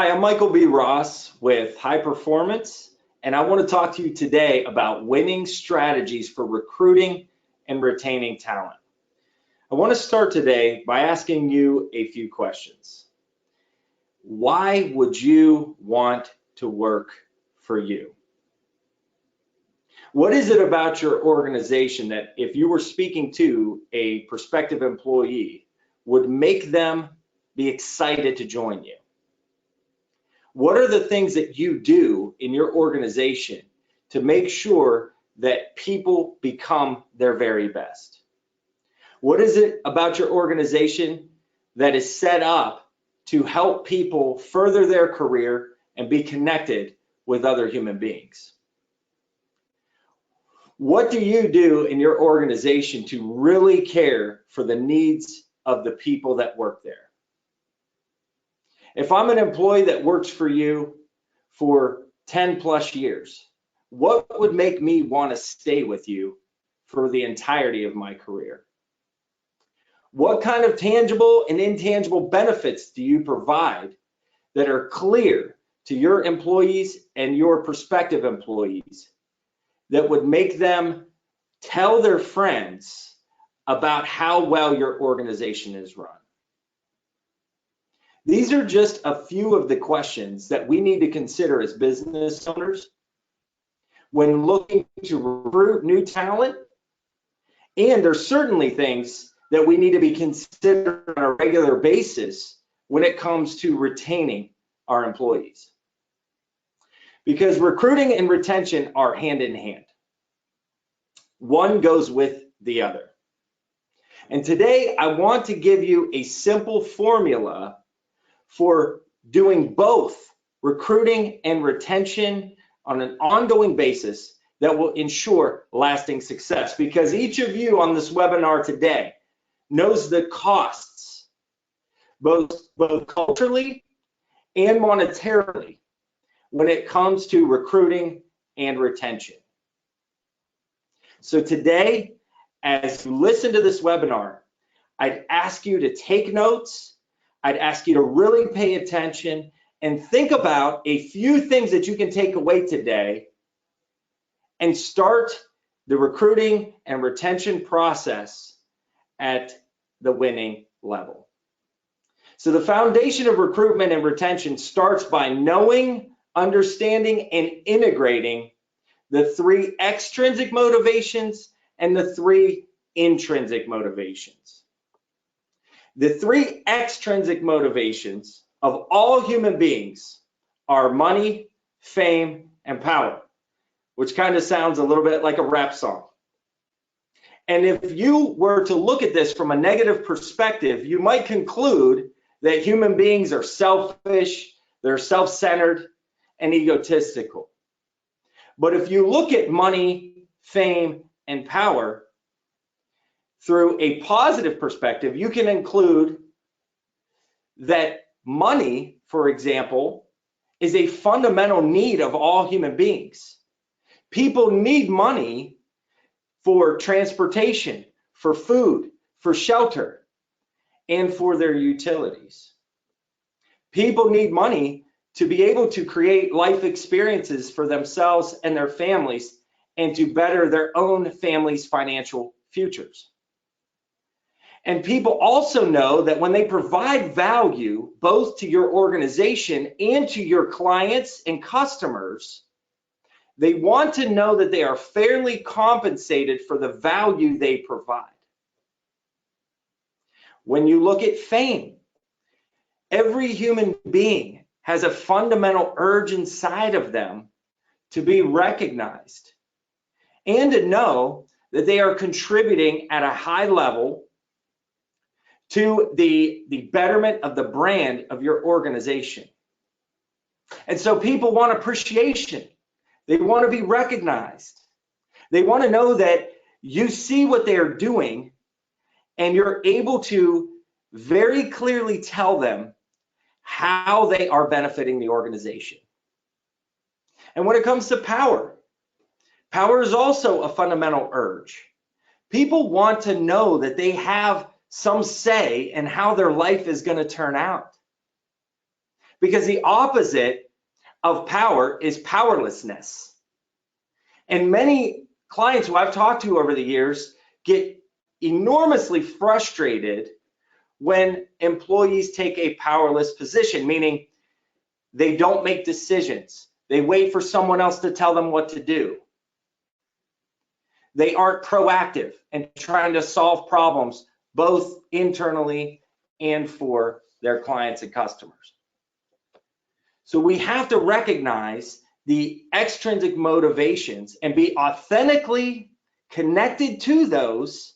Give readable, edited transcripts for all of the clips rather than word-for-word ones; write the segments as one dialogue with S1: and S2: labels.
S1: Hi, I'm Michael B. Ross with High Performance, and I want to talk to you today about winning strategies for recruiting and retaining talent. I want to start today by asking you a few questions. Why would you want to work for you? What is it about your organization that if you were speaking to a prospective employee would make them be excited to join you? What are the things that you do in your organization to make sure that people become their very best? What is it about your organization that is set up to help people further their career and be connected with other human beings? What do you do in your organization to really care for the needs of the people that work there? If I'm an employee that works for you for 10 plus years, what would make me want to stay with you for the entirety of my career? What kind of tangible and intangible benefits do you provide that are clear to your employees and your prospective employees that would make them tell their friends about how well your organization is run? These are just a few of the questions that we need to consider as business owners when looking to recruit new talent. And there's certainly things that we need to be considering on a regular basis when it comes to retaining our employees. Because recruiting and retention are hand in hand. One goes with the other. And today I want to give you a simple formula for doing both recruiting and retention on an ongoing basis that will ensure lasting success. Because each of you on this webinar today knows the costs, both culturally and monetarily, when it comes to recruiting and retention. So today, as you listen to this webinar, I'd ask you to take notes. I'd ask you to really pay attention and think about a few things that you can take away today and start the recruiting and retention process at the winning level. So the foundation of recruitment and retention starts by knowing, understanding, and integrating the 3 extrinsic motivations and the 3 intrinsic motivations. The 3 extrinsic motivations of all human beings are money, fame, and power, which kind of sounds a little bit like a rap song. And if you were to look at this from a negative perspective, you might conclude that human beings are selfish, they're self-centered, and egotistical. But if you look at money, fame, and power through a positive perspective, you can include that money, for example, is a fundamental need of all human beings. People need money for transportation, for food, for shelter, and for their utilities. People need money to be able to create life experiences for themselves and their families and to better their own families' financial futures. And people also know that when they provide value both to your organization and to your clients and customers, they want to know that they are fairly compensated for the value they provide. When you look at fame, every human being has a fundamental urge inside of them to be recognized and to know that they are contributing at a high level to the betterment of the brand of your organization. And so people want appreciation. They want to be recognized. They want to know that you see what they are doing and you're able to very clearly tell them how they are benefiting the organization. And when it comes to power, power is also a fundamental urge. People want to know that they have some say in how their life is going to turn out. because the opposite of power is powerlessness. And many clients who I've talked to over the years get enormously frustrated when employees take a powerless position, meaning they don't make decisions. They wait for someone else to tell them what to do. They aren't proactive and trying to solve problems both internally and for their clients and customers. So we have to recognize the extrinsic motivations and be authentically connected to those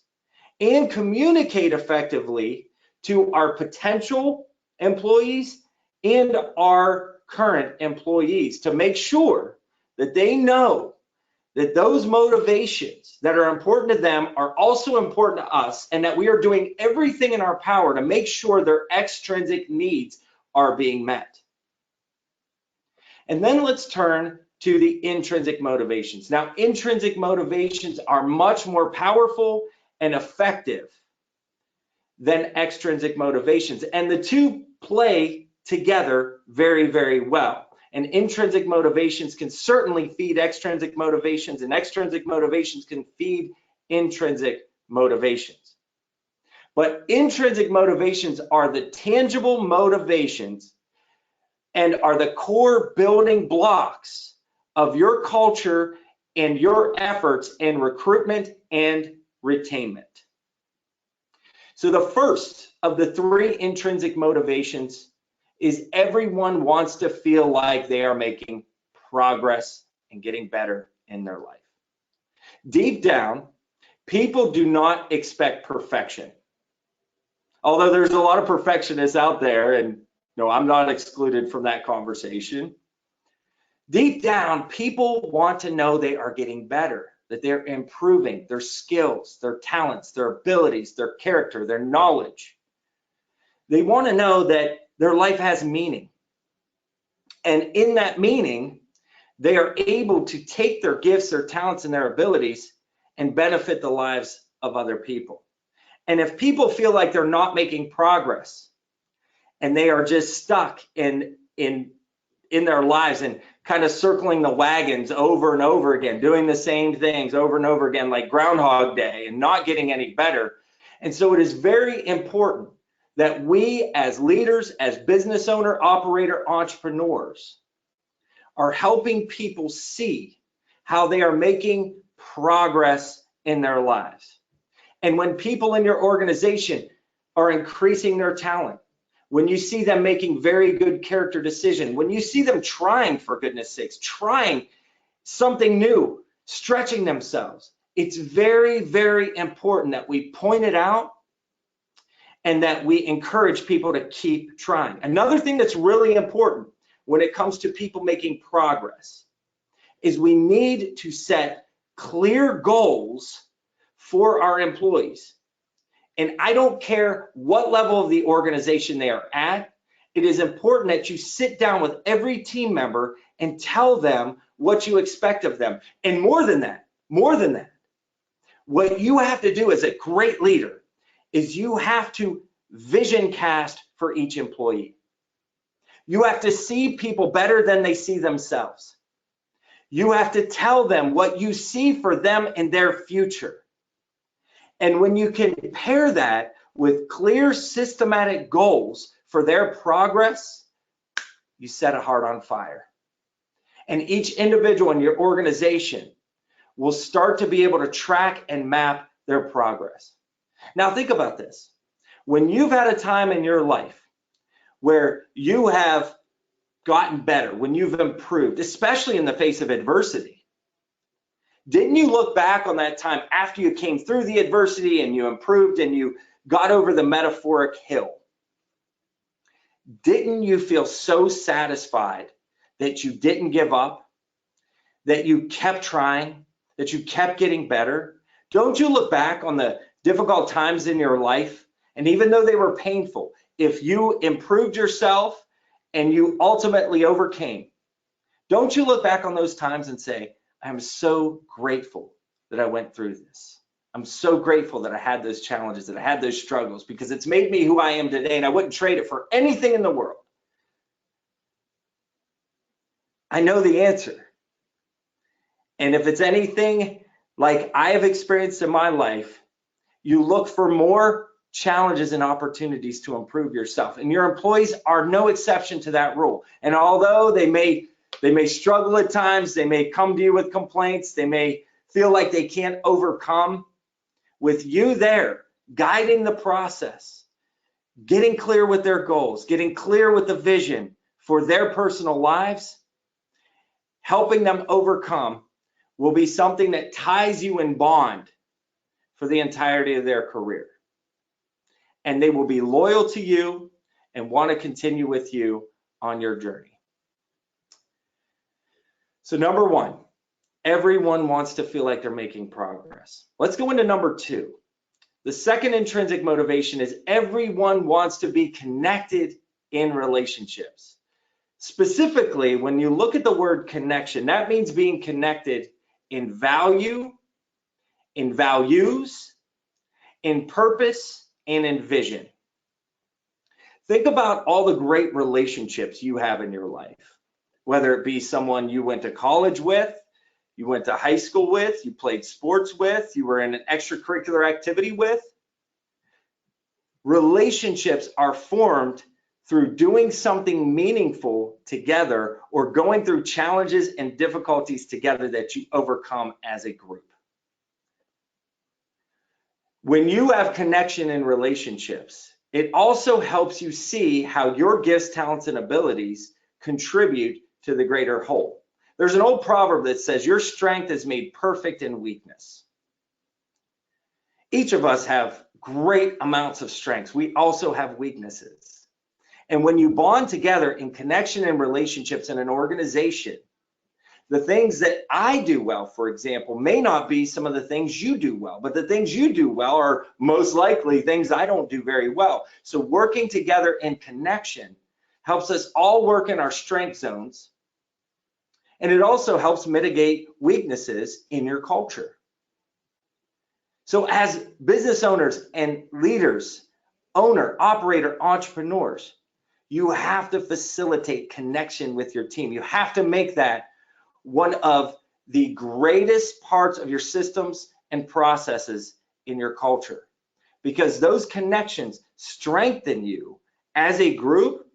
S1: and communicate effectively to our potential employees and our current employees to make sure that they know that those motivations that are important to them are also important to us, and that we are doing everything in our power to make sure their extrinsic needs are being met. And then let's turn to the intrinsic motivations. Now, intrinsic motivations are much more powerful and effective than extrinsic motivations, and the two play together very, very well. And intrinsic motivations can certainly feed extrinsic motivations, and extrinsic motivations can feed intrinsic motivations. But intrinsic motivations are the tangible motivations and are the core building blocks of your culture and your efforts in recruitment and retainment. So the first of the three intrinsic motivations is everyone wants to feel like they are making progress and getting better in their life. Deep down, people do not expect perfection. Although there's a lot of perfectionists out there, and no, I'm not excluded from that conversation. Deep down, people want to know they are getting better, that they're improving their skills, their talents, their abilities, their character, their knowledge. They want to know that their life has meaning. And in that meaning, they are able to take their gifts, their talents, and their abilities and benefit the lives of other people. And if people feel like they're not making progress and they are just stuck in their lives and kind of circling the wagons over and over again, doing the same things over and over again, like Groundhog Day, and not getting any better. And so it is very important that we as leaders, as business owner, operator, entrepreneurs, are helping people see how they are making progress in their lives. And when people in your organization are increasing their talent, when you see them making very good character decisions, when you see them trying, for goodness sakes, trying something new, stretching themselves, it's very, very important that we point it out and that we encourage people to keep trying. Another thing that's really important when it comes to people making progress is we need to set clear goals for our employees. And I don't care what level of the organization they are at, it is important that you sit down with every team member and tell them what you expect of them. And more than that, what you have to do as a great leader is you have to vision cast for each employee. You have to see people better than they see themselves. You have to tell them what you see for them in their future. And when you can pair that with clear systematic goals for their progress, you set a heart on fire. And each individual in your organization will start to be able to track and map their progress. Now think about this. When you've had a time in your life where you have gotten better, when you've improved, especially in the face of adversity, didn't you look back on that time after you came through the adversity and you improved and you got over the metaphoric hill? Didn't you feel so satisfied that you didn't give up, that you kept trying, that you kept getting better? Don't you look back on the difficult times in your life, and even though they were painful, if you improved yourself and you ultimately overcame, don't you look back on those times and say, I'm so grateful that I went through this. I'm so grateful that I had those challenges, that I had those struggles, because it's made me who I am today, and I wouldn't trade it for anything in the world. I know the answer. And if it's anything like I have experienced in my life, you look for more challenges and opportunities to improve yourself. And your employees are no exception to that rule. And although they may struggle at times, they may come to you with complaints, they may feel like they can't overcome, with you there, guiding the process, getting clear with their goals, getting clear with the vision for their personal lives, helping them overcome will be something that ties you in bond for the entirety of their career. And they will be loyal to you and want to continue with you on your journey. So number one, everyone wants to feel like they're making progress. Let's go into number two. The second intrinsic motivation is everyone wants to be connected in relationships. Specifically, when you look at the word connection, that means being connected in value, in values, in purpose, and in vision. Think about all the great relationships you have in your life, whether it be someone you went to college with, you went to high school with, you played sports with, you were in an extracurricular activity with. Relationships are formed through doing something meaningful together or going through challenges and difficulties together that you overcome as a group. When you have connection in relationships, it also helps you see how your gifts, talents, and abilities contribute to the greater whole. There's an old proverb that says, your strength is made perfect in weakness. Each of us have great amounts of strengths. We also have weaknesses. And when you bond together in connection and relationships in an organization, the things that I do well, for example, may not be some of the things you do well, but the things you do well are most likely things I don't do very well. So working together in connection helps us all work in our strength zones. And it also helps mitigate weaknesses in your culture. So as business owners and leaders, owner, operator, entrepreneurs, you have to facilitate connection with your team. You have to make that one of the greatest parts of your systems and processes in your culture, because those connections strengthen you as a group.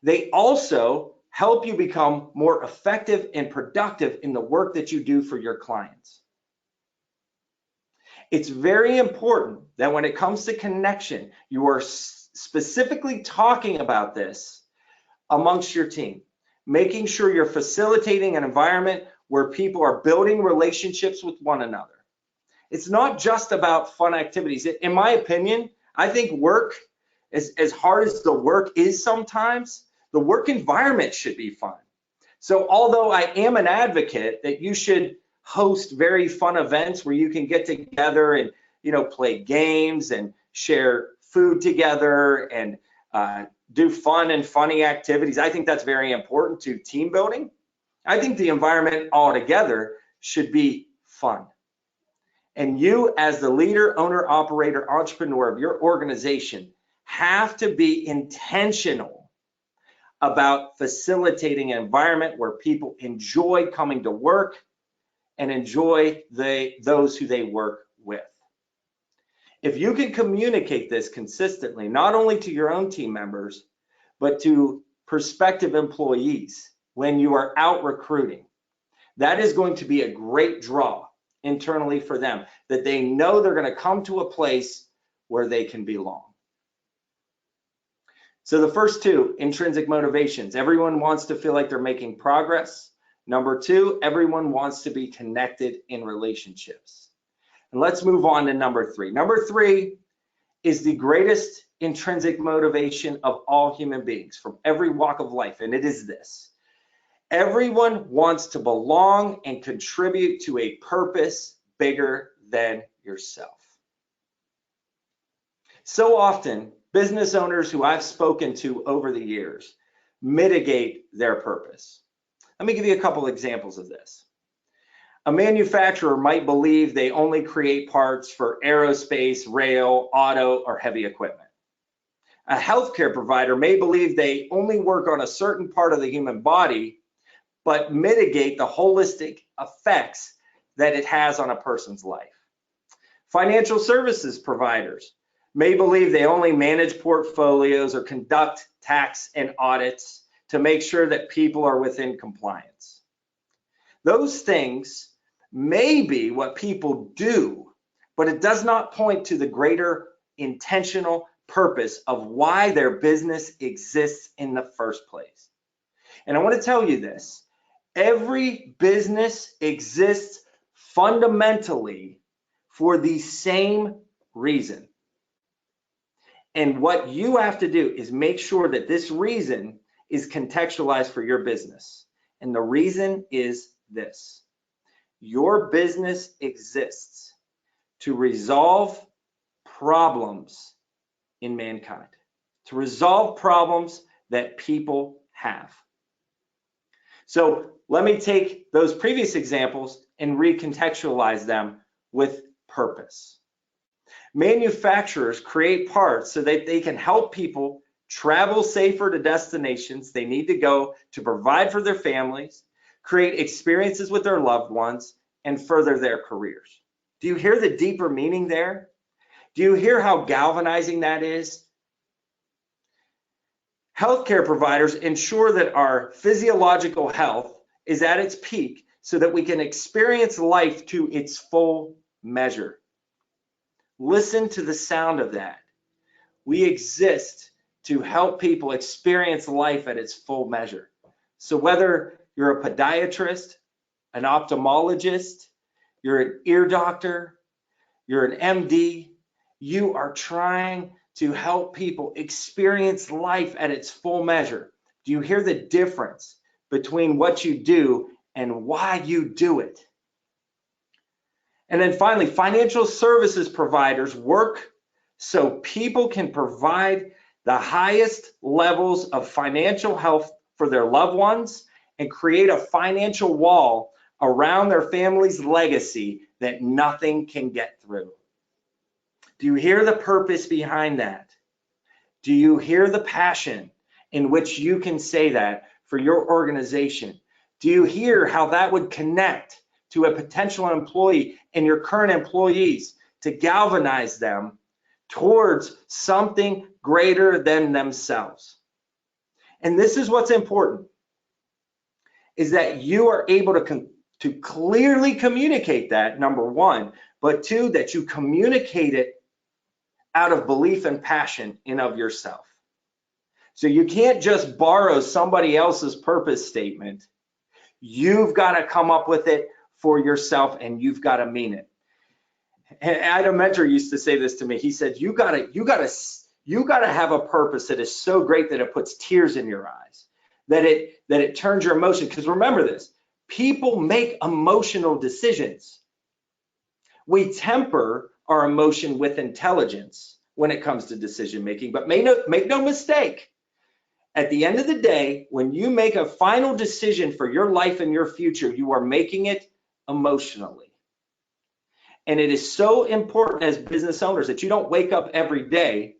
S1: They also help you become more effective and productive in the work that you do for your clients. It's very important that when it comes to connection, you are specifically talking about this amongst your team, making sure you're facilitating an environment where people are building relationships with one another. It's not just about fun activities. In my opinion, I think work, as hard as the work is sometimes, the work environment should be fun. So although I am an advocate that you should host very fun events where you can get together and, play games and share food together and do fun and funny activities, I think that's very important to team building. I think the environment altogether should be fun. And you, as the leader, owner, operator, entrepreneur of your organization, have to be intentional about facilitating an environment where people enjoy coming to work and enjoy those who they work with. If you can communicate this consistently, not only to your own team members, but to prospective employees when you are out recruiting, that is going to be a great draw internally for them, that they know they're going to come to a place where they can belong. So the first two, intrinsic motivations. Everyone wants to feel like they're making progress. Number two, everyone wants to be connected in relationships. And let's move on to number three. Number three is the greatest intrinsic motivation of all human beings from every walk of life, and it is this. Everyone wants to belong and contribute to a purpose bigger than yourself. So often, business owners who I've spoken to over the years mitigate their purpose. Let me give you a couple examples of this. A manufacturer might believe they only create parts for aerospace, rail, auto, or heavy equipment. A healthcare provider may believe they only work on a certain part of the human body, but mitigate the holistic effects that it has on a person's life. Financial services providers may believe they only manage portfolios or conduct tax and audits to make sure that people are within compliance. Those things may be what people do, but it does not point to the greater intentional purpose of why their business exists in the first place. And I want to tell you this, every business exists fundamentally for the same reason. And what you have to do is make sure that this reason is contextualized for your business. And the reason is this: your business exists to resolve problems in mankind, to resolve problems that people have. So let me take those previous examples and recontextualize them with purpose. Manufacturers create parts so that they can help people travel safer to destinations they need to go to provide for their families, create experiences with their loved ones, and further their careers. Do you hear the deeper meaning there? Do you hear how galvanizing that is? Healthcare providers ensure that our physiological health is at its peak so that we can experience life to its full measure. Listen to the sound of that. We exist to help people experience life at its full measure. So whether you're a podiatrist, an ophthalmologist, you're an ear doctor, you're an MD, you are trying to help people experience life at its full measure. Do you hear the difference between what you do and why you do it? And then finally, financial services providers work so people can provide the highest levels of financial health for their loved ones and create a financial wall around their family's legacy that nothing can get through. Do you hear the purpose behind that? Do you hear the passion in which you can say that for your organization? Do you hear how that would connect to a potential employee and your current employees to galvanize them towards something greater than themselves? And this is what's important, is that you are able to clearly communicate that, number one, but two, that you communicate it out of belief and passion in of yourself. So you can't just borrow somebody else's purpose statement. You've got to come up with it for yourself, and you've got to mean it. And I had a mentor used to say this to me. He said, you gotta have a purpose that is so great that it puts tears in your eyes, that it turns your emotion. Because remember this, people make emotional decisions. We temper our emotion with intelligence when it comes to decision making, but make no mistake. At the end of the day, when you make a final decision for your life and your future, you are making it emotionally. And it is so important as business owners that you don't wake up every day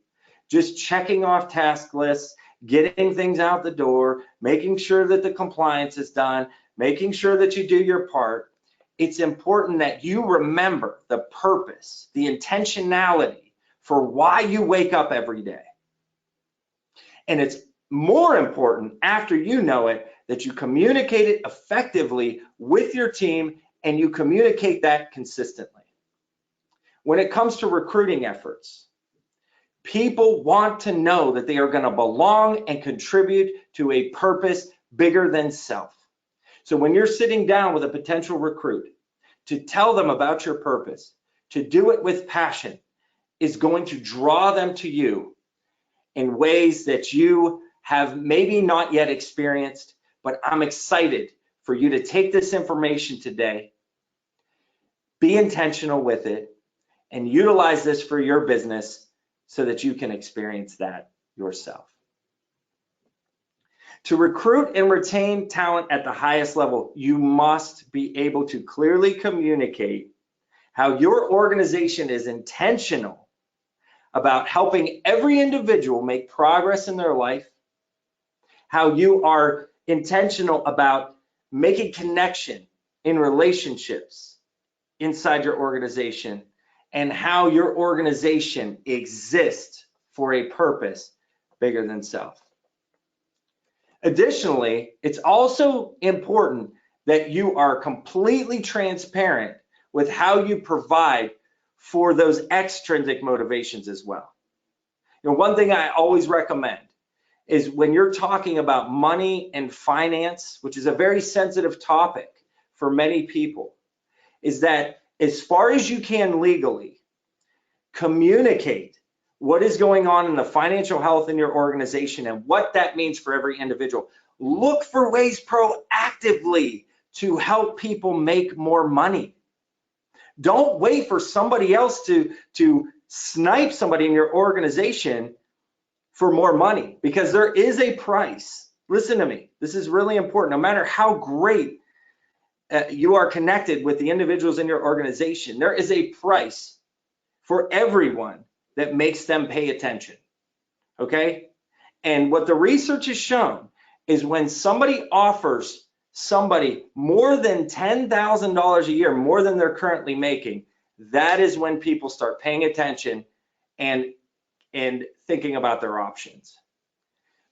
S1: just checking off task lists, getting things out the door, making sure that the compliance is done, making sure that you do your part. It's important that you remember the purpose, the intentionality for why you wake up every day. And it's more important after you know it that you communicate it effectively with your team and you communicate that consistently. When it comes to recruiting efforts, people want to know that they are going to belong and contribute to a purpose bigger than self. So when you're sitting down with a potential recruit, to tell them about your purpose, to do it with passion, is going to draw them to you in ways that you have maybe not yet experienced, but I'm excited for you to take this information today, be intentional with it, and utilize this for your business so that you can experience that yourself. To recruit and retain talent at the highest level, you must be able to clearly communicate how your organization is intentional about helping every individual make progress in their life, how you are intentional about making connection in relationships inside your organization, and how your organization exists for a purpose bigger than self. Additionally, it's also important that you are completely transparent with how you provide for those extrinsic motivations as well. You know, one thing I always recommend is when you're talking about money and finance, which is a very sensitive topic for many people, is that as far as you can legally, communicate what is going on in the financial health in your organization and what that means for every individual. Look for ways proactively to help people make more money. Don't wait for somebody else to snipe somebody in your organization for more money, because there is a price. Listen to me. This is really important. No matter how great you are connected with the individuals in your organization, there is a price for everyone that makes them pay attention. Okay? And what the research has shown is when somebody offers somebody more than $10,000 a year, more than they're currently making, that is when people start paying attention and thinking about their options.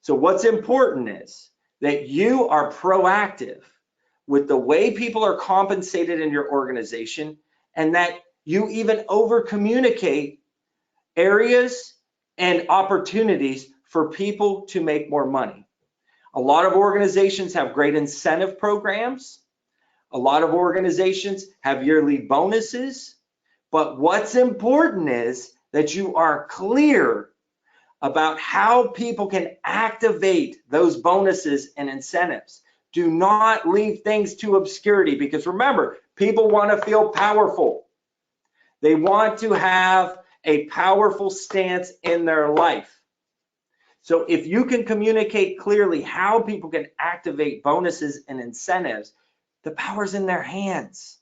S1: So what's important is that you are proactive with the way people are compensated in your organization, and that you even over communicate areas and opportunities for people to make more money. A lot of organizations have great incentive programs. A lot of organizations have yearly bonuses. But what's important is that you are clear about how people can activate those bonuses and incentives. Do not leave things to obscurity, because remember, people want to feel powerful. They want to have a powerful stance in their life. So if you can communicate clearly how people can activate bonuses and incentives, the power's in their hands.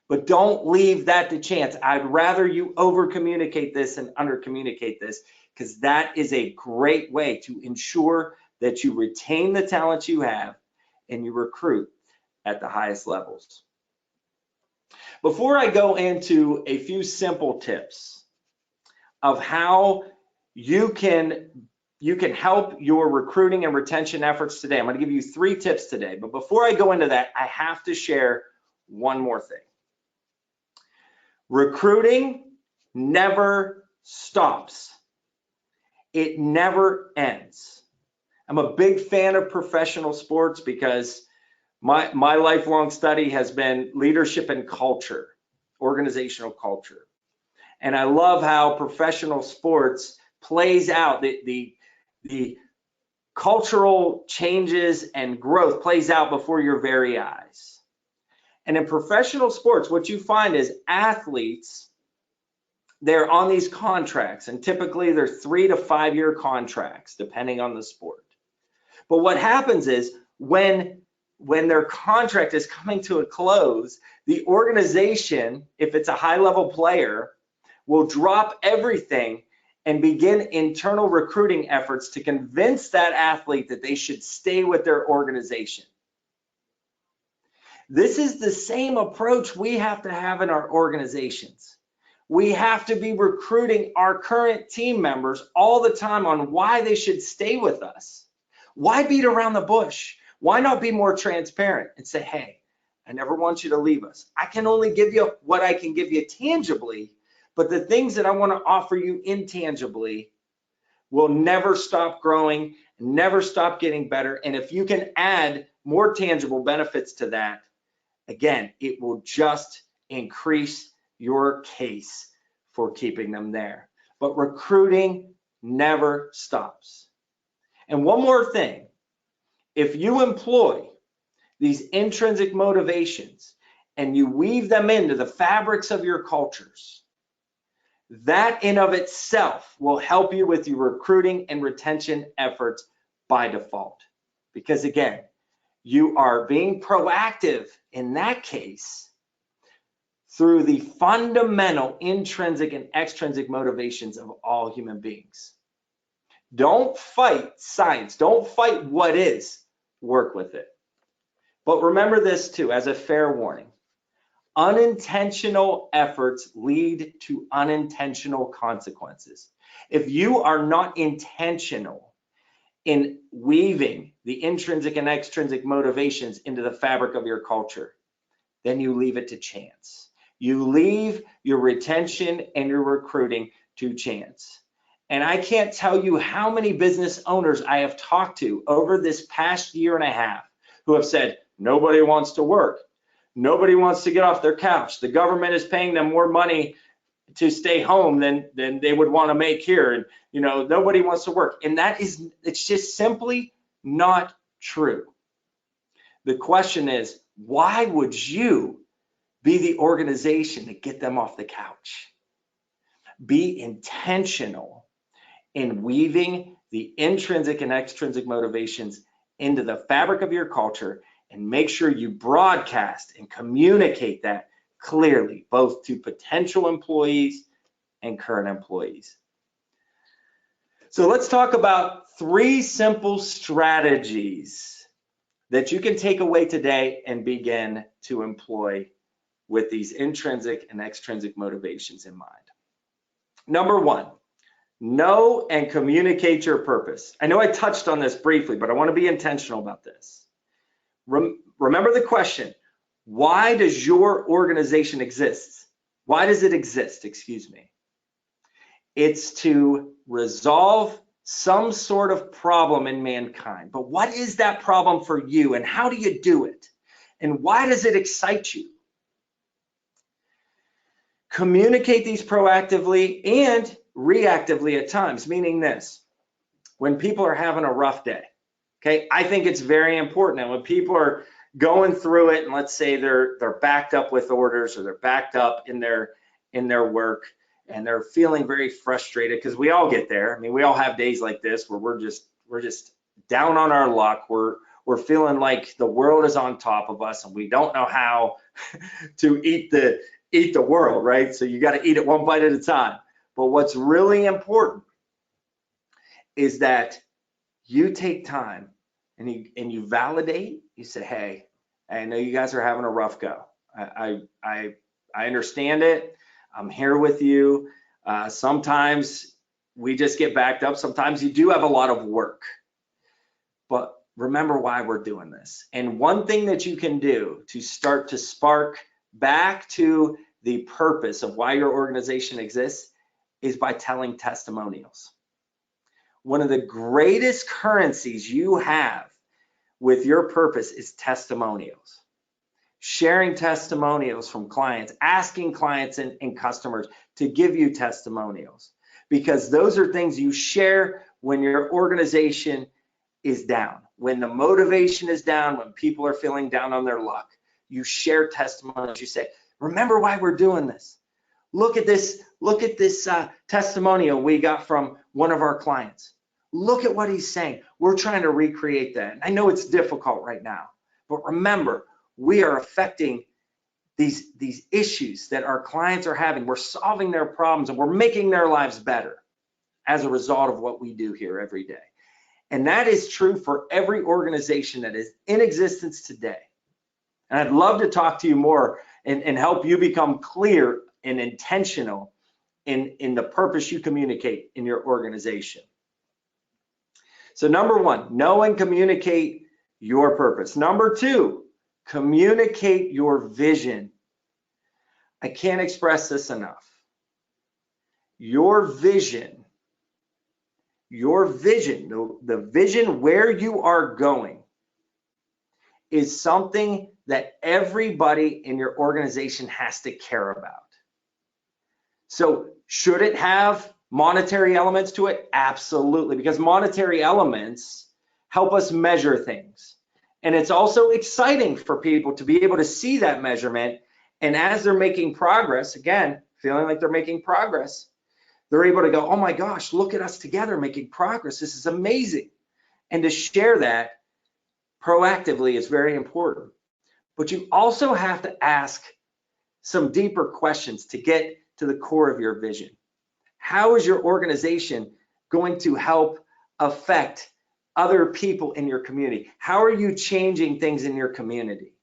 S1: But don't leave that to chance. I'd rather you over communicate this and under communicate this, because that is a great way to ensure that you retain the talent you have and you recruit at the highest levels. Before I go into a few simple tips of how you can help your recruiting and retention efforts today, I'm going to give you 3 tips today. But before I go into that, I have to share one more thing. Recruiting never stops. It never ends. I'm a big fan of professional sports because my lifelong study has been leadership and culture, organizational culture. And I love how professional sports plays out, the cultural changes and growth plays out before your very eyes. And in professional sports, what you find is athletes, they're on these contracts, and typically they're 3 to 5 year contracts, depending on the sport. But what happens is when their contract is coming to a close, the organization, if it's a high-level player, will drop everything and begin internal recruiting efforts to convince that athlete that they should stay with their organization. This is the same approach we have to have in our organizations. We have to be recruiting our current team members all the time on why they should stay with us. Why beat around the bush? Why not be more transparent and say, hey, I never want you to leave us. I can only give you what I can give you tangibly, but the things that I want to offer you intangibly will never stop growing, never stop getting better. And if you can add more tangible benefits to that, again, it will just increase your case for keeping them there. But recruiting never stops. And one more thing, if you employ these intrinsic motivations and you weave them into the fabrics of your cultures, that in of itself will help you with your recruiting and retention efforts by default. Because again, you are being proactive in that case through the fundamental intrinsic and extrinsic motivations of all human beings. Don't fight science. Don't fight what is. Work with it. But remember this too, as a fair warning. Unintentional efforts lead to unintentional consequences. If you are not intentional in weaving the intrinsic and extrinsic motivations into the fabric of your culture, then you leave it to chance. You leave your retention and your recruiting to chance. And I can't tell you how many business owners I have talked to over this past year and a half who have said, nobody wants to work. Nobody wants to get off their couch. The government is paying them more money to stay home than they would want to make here. And, you know, nobody wants to work. And it's just simply not true. The question is, why would you be the organization to get them off the couch? Be intentional in weaving the intrinsic and extrinsic motivations into the fabric of your culture, and make sure you broadcast and communicate that clearly, both to potential employees and current employees. So let's talk about 3 simple strategies that you can take away today and begin to employ with these intrinsic and extrinsic motivations in mind. Number 1, know and communicate your purpose. I know I touched on this briefly, but I want to be intentional about this. Remember the question, why does your organization exist? Why does it exist? Excuse me. It's to resolve some sort of problem in mankind. But what is that problem for you, and how do you do it? And why does it excite you? Communicate these proactively and reactively at times, meaning this: when people are having a rough day, okay, I think it's very important that when people are going through it, and let's say they're backed up with orders, or they're backed up in their work, and they're feeling very frustrated, because we all get there. I mean, we all have days like this where we're just down on our luck. We're feeling like the world is on top of us, and we don't know how to eat the world, right? So you got to eat it one bite at a time. But what's really important is that you take time and you validate. You say, hey, I know you guys are having a rough go. I understand it. I'm here with you. Sometimes we just get backed up. Sometimes you do have a lot of work. But remember why we're doing this. And one thing that you can do to start to spark back to the purpose of why your organization exists is by telling testimonials. One of the greatest currencies you have with your purpose is testimonials. Sharing testimonials from clients, asking clients and customers to give you testimonials, because those are things you share when your organization is down, when the motivation is down, when people are feeling down on their luck. You share testimonials. You say, remember why we're doing this. Look at this testimonial we got from one of our clients. Look at what he's saying. We're trying to recreate that. And I know it's difficult right now, but remember, we are affecting these issues that our clients are having. We're solving their problems, and we're making their lives better as a result of what we do here every day. And that is true for every organization that is in existence today. And I'd love to talk to you more and help you become clear and intentional in the purpose you communicate in your organization. So number 1, know and communicate your purpose. Number 2, communicate your vision. I can't express this enough. Your vision, the vision where you are going, is something that everybody in your organization has to care about. So should it have monetary elements to it? Absolutely, because monetary elements help us measure things. And it's also exciting for people to be able to see that measurement. And as they're making progress, again, feeling like they're making progress, they're able to go, oh my gosh, look at us together making progress. This is amazing. And to share that proactively is very important. But you also have to ask some deeper questions to get to the core of your vision. How is your organization going to help affect other people in your community? How are you changing things in your community?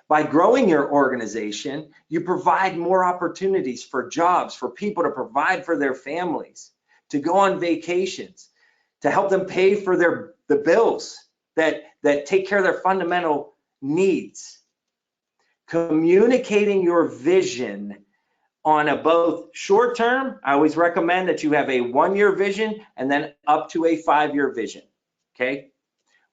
S1: By growing your organization, you provide more opportunities for jobs, for people to provide for their families, to go on vacations, to help them pay for the bills that take care of their fundamental needs. Communicating your vision on a both short term, I always recommend that you have a 1-year vision and then up to a 5-year vision, okay?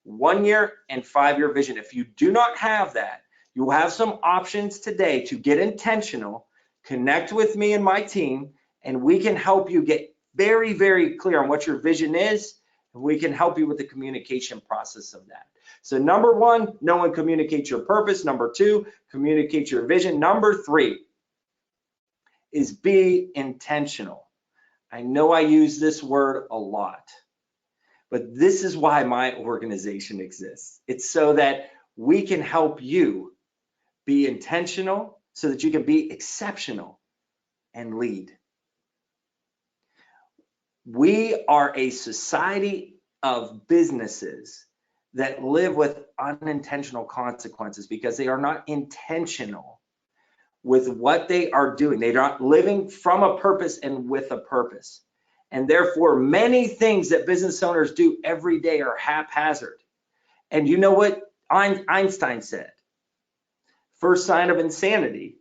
S1: 1 year and 5-year vision. If you do not have that, you will have some options today to get intentional, connect with me and my team, and we can help you get very, very clear on what your vision is. And we can help you with the communication process of that. So number 1, know and communicate your purpose. Number 2, communicate your vision. Number 3 is be intentional. I know I use this word a lot, but this is why my organization exists. It's so that we can help you be intentional so that you can be exceptional and lead. We are a society of businesses that live with unintentional consequences because they are not intentional with what they are doing. They're not living from a purpose and with a purpose. And therefore, many things that business owners do every day are haphazard. And you know what Einstein said? First sign of insanity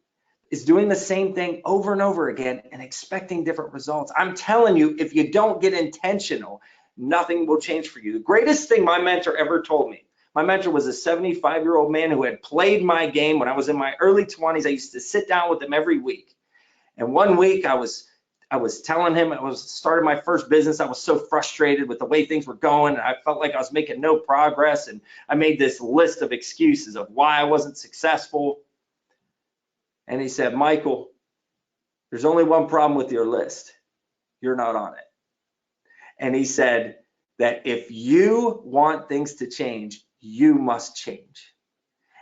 S1: is doing the same thing over and over again and expecting different results. I'm telling you, if you don't get intentional, nothing will change for you. The greatest thing my mentor ever told me, my mentor was a 75-year-old man who had played my game when I was in my early 20s. I used to sit down with him every week. And one week I was telling him, started my first business. I was so frustrated with the way things were going. I felt like I was making no progress. And I made this list of excuses of why I wasn't successful. And he said, Michael, there's only one problem with your list. You're not on it. And he said that if you want things to change, you must change.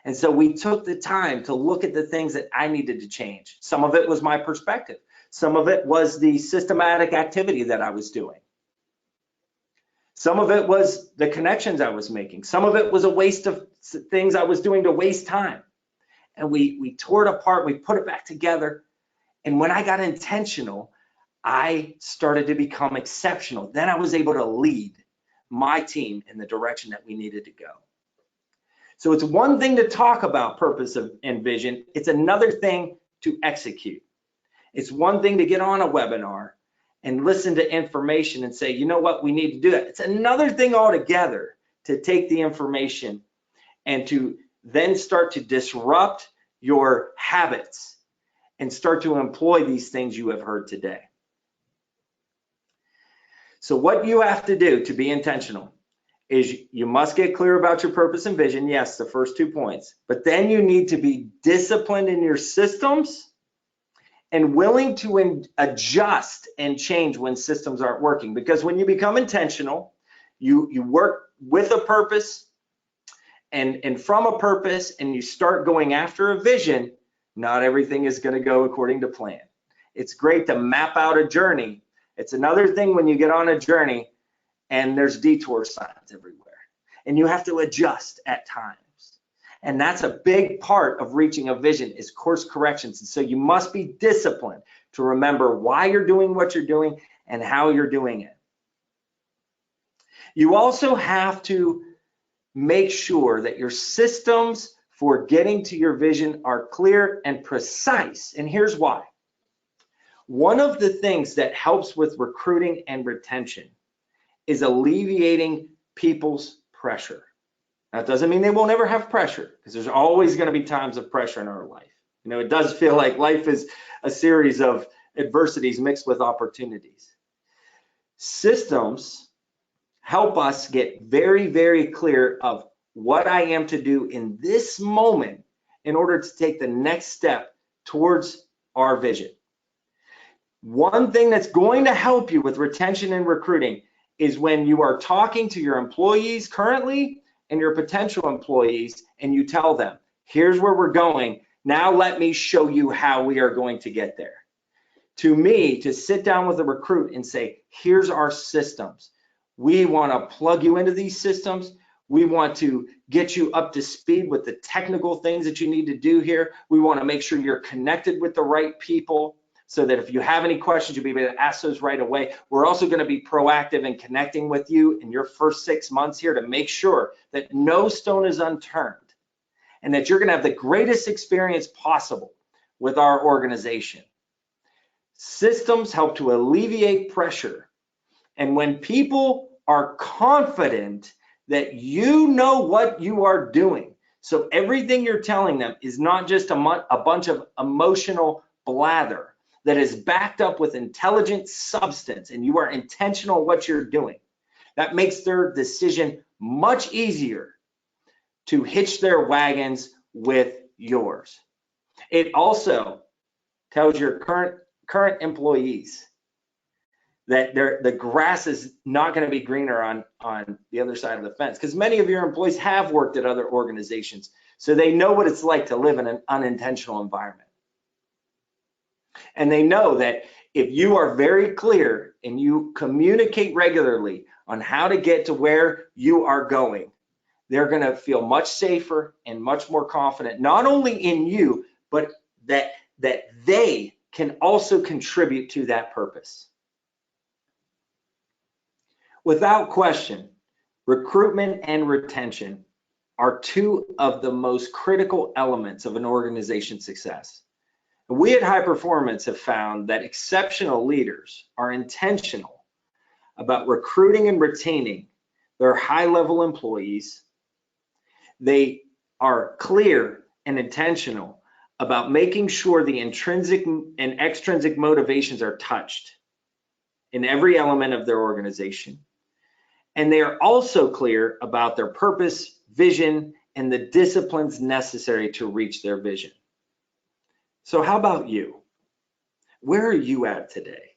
S1: And so we took the time to look at the things that I needed to change. Some of it was my perspective. Some of it was the systematic activity that I was doing. Some of it was the connections I was making. Some of it was a waste of things I was doing to waste time. And we tore it apart, we put it back together. And when I got intentional, I started to become exceptional. Then I was able to lead my team in the direction that we needed to go. So it's one thing to talk about purpose and vision. It's another thing to execute. It's one thing to get on a webinar and listen to information and say, you know what, we need to do that. It's another thing altogether to take the information and to then start to disrupt your habits and start to employ these things you have heard today. So what you have to do to be intentional is you must get clear about your purpose and vision. Yes, the first 2 points, but then you need to be disciplined in your systems and willing to adjust and change when systems aren't working. Because when you become intentional, you work with a purpose and from a purpose, and you start going after a vision, not everything is going to go according to plan. It's great to map out a journey. It's another thing when you get on a journey and there's detour signs everywhere, and you have to adjust at times. And that's a big part of reaching a vision is course corrections. And so you must be disciplined to remember why you're doing what you're doing and how you're doing it. You also have to make sure that your systems for getting to your vision are clear and precise. And here's why. One of the things that helps with recruiting and retention is alleviating people's pressure. That doesn't mean they won't ever have pressure, because there's always going to be times of pressure in our life. You know, it does feel like life is a series of adversities mixed with opportunities. Systems help us get very, very clear of what I am to do in this moment in order to take the next step towards our vision. One thing that's going to help you with retention and recruiting is when you are talking to your employees currently and your potential employees, and you tell them, here's where we're going. Now let me show you how we are going to get there. To me, to sit down with a recruit and say, here's our systems. We want to plug you into these systems. We want to get you up to speed with the technical things that you need to do here. We want to make sure you're connected with the right people so that if you have any questions, you'll be able to ask those right away. We're also going to be proactive in connecting with you in your first 6 months here to make sure that no stone is unturned and that you're going to have the greatest experience possible with our organization. Systems help to alleviate pressure. And when people are confident that you know what you are doing, so everything you're telling them is not just a bunch of emotional blather that is backed up with intelligent substance, and you are intentional in what you're doing, that makes their decision much easier to hitch their wagons with yours. It also tells your current employees that the grass is not going to be greener on the other side of the fence, because many of your employees have worked at other organizations, so they know what it's like to live in an unintentional environment. And they know that if you are very clear and you communicate regularly on how to get to where you are going, they're going to feel much safer and much more confident, not only in you, but that they can also contribute to that purpose. Without question, recruitment and retention are two of the most critical elements of an organization's success. We at High Performance have found that exceptional leaders are intentional about recruiting and retaining their high-level employees. They are clear and intentional about making sure the intrinsic and extrinsic motivations are touched in every element of their organization. And they are also clear about their purpose, vision, and the disciplines necessary to reach their vision. So how about you? Where are you at today?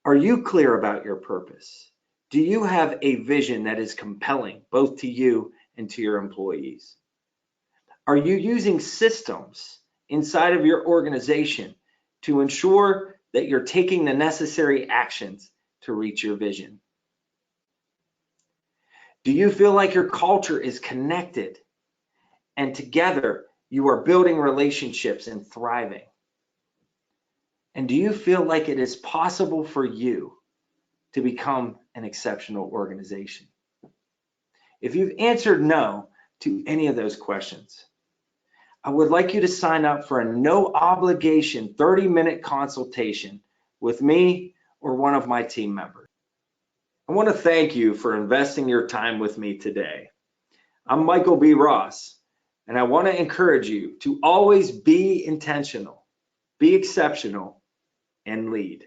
S1: Are you clear about your purpose? Do you have a vision that is compelling both to you and to your employees? Are you using systems inside of your organization to ensure that you're taking the necessary actions to reach your vision? Do you feel like your culture is connected and together you are building relationships and thriving? And do you feel like it is possible for you to become an exceptional organization? If you've answered no to any of those questions, I would like you to sign up for a no obligation 30-minute consultation with me or one of my team members. I want to thank you for investing your time with me today. I'm Michael B. Ross, and I want to encourage you to always be intentional, be exceptional, and lead.